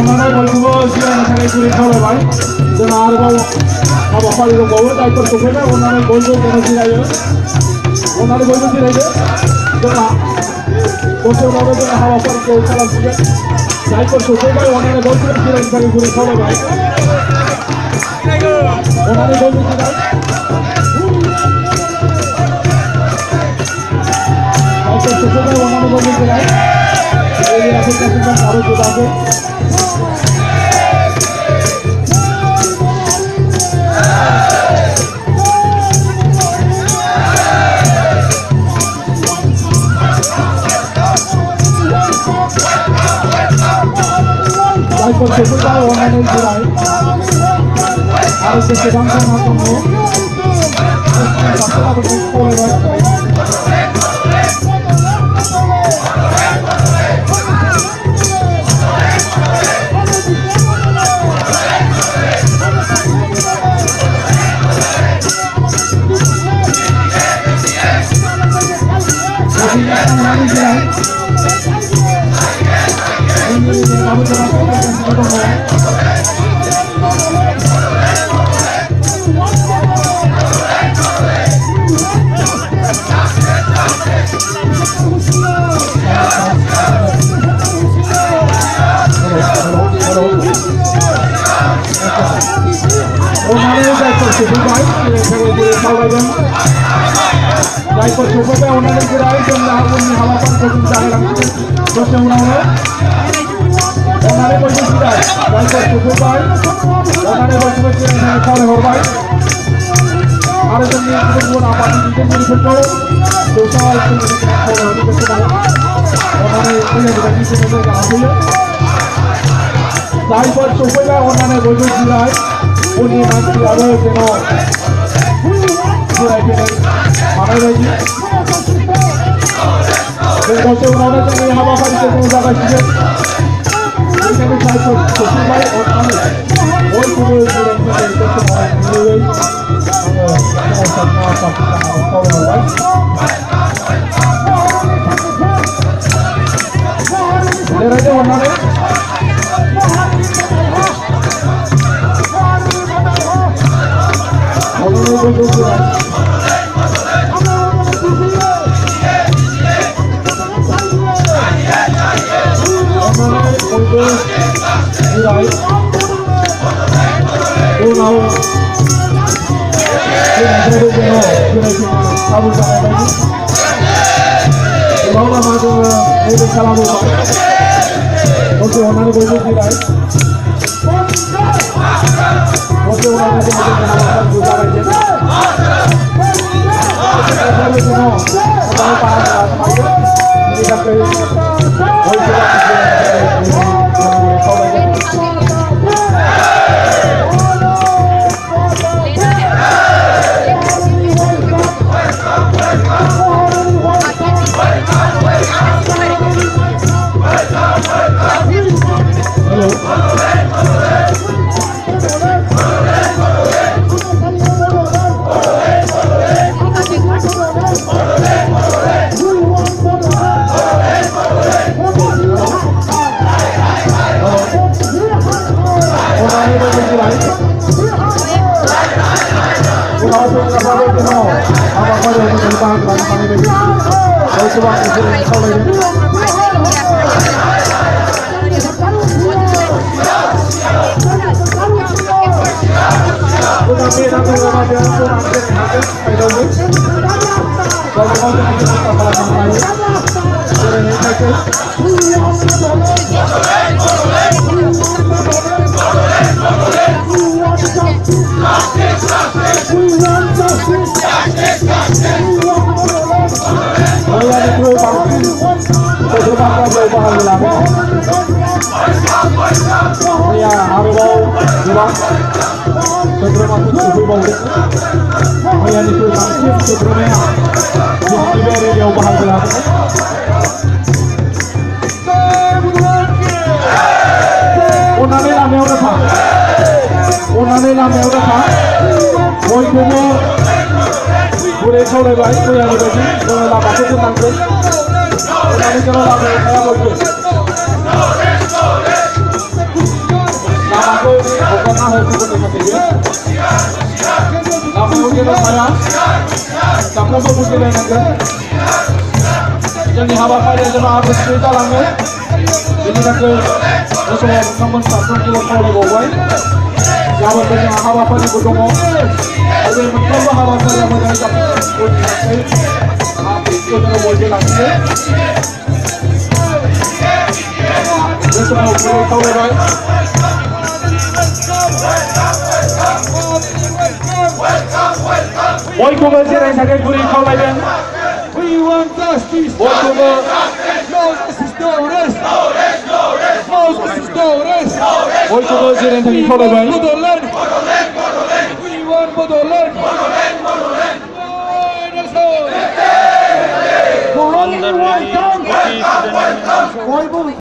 अननानै बयखौबो सिगांनि थाखाय गुरै खावलायबाय जोंहा आरोबाव हाबाफारि दंबावो जायफोर सफैबाय अननानै बयबो जिरायो अननानै बयबो जिरायदो जोंहा दसे उनावनो जोङो हाबाफारिखौ खालामसिगोन जायफोर सफैबाय अननानै बयखौबो जिरायनो थाखाय गुरै खावलायबाय अननानै बयबो जिराय जायफोर सफैबाय अननानै बयबो जिराय एरियाखौ गासैबो आरो जोबाखै जायफोर सफैबाय अननानै जिराय आरो जेसेबां जोंहा दङ साफाफोरखौ खावलायबाय जायफोर सफैबाय अननानै जिराय जोंना उननि हाबाफारिखौ जों जागायलांसिगोन दसे उनावनो अननानै बयबो जिराय जायफोर सफैबाय अननानै बयखौबो जिरायनानै खावलायहरबाय आरो जोंनि गुबुन गुबुन आफादनि दैदेनगिरिफोरखौ जौसाङाव खावलायहरनो गोसो दङ अननानै फैनायनि बायदि जोङो जायगा लाफैयो जायफोर सफैबाय अननानै बयबो जिराय उननि मानसियाबो जेन जिरायफैनाय हानाय बायदि जों दसे उनावनो जोंनि हाबाफारिखौ जों जागायसिगोन बेनिखायनो जायफोर सफैबाय अननानै बयखौबो जिरायनो थाखाय बे समाव गुरैयै आङो खावलायहरबाय जिरायदो अननानै बयबो जिराय जिराय उनाव फैनायफ्राबो जोङो जिरायफैनो खाबु जानाय बायदि गोबां लामा जोङो नैबे खालामोबाय दसे अननानै बयबो जिराय दसे उनावनो जोङो जोंनि हाबाफारिखौ जागायजेन जोङो बाहागो लानो हायो बेनि थाखाय बयबो बुरे खावलायबाय मैयानि बायदि जोङो लामाखौ दोननांगोन अननानै जोङो लामायाव थाया बयबो हाया साफ्रोमबो बुजिलायनांगोन जोंनि हाबाफारिया जेन' आब्रुथियै जालाङो बेनि थाखाय बे समाव नोंथांमोन साफ्रोमखौबो खावलायबावबाय गाबोनबो जोंहा हाबाफारिबो दङ आरो बे मोनफ्रोमबो हाबाफारिया मोजाङै जाफुंसारनायनि थाखाय आब्रुथिखौ जोङो बयबो लाखियो बे समाव गुरै खावलायबाय बयखौबो जिरायनो थाखाय गुरै खावलायदों We want justice. बयखौबो No justice, no rest. No justice, no rest. बयखौबो जिरायनो थाखाय खावलायबाय Bodoland. We want Bodoland. Under the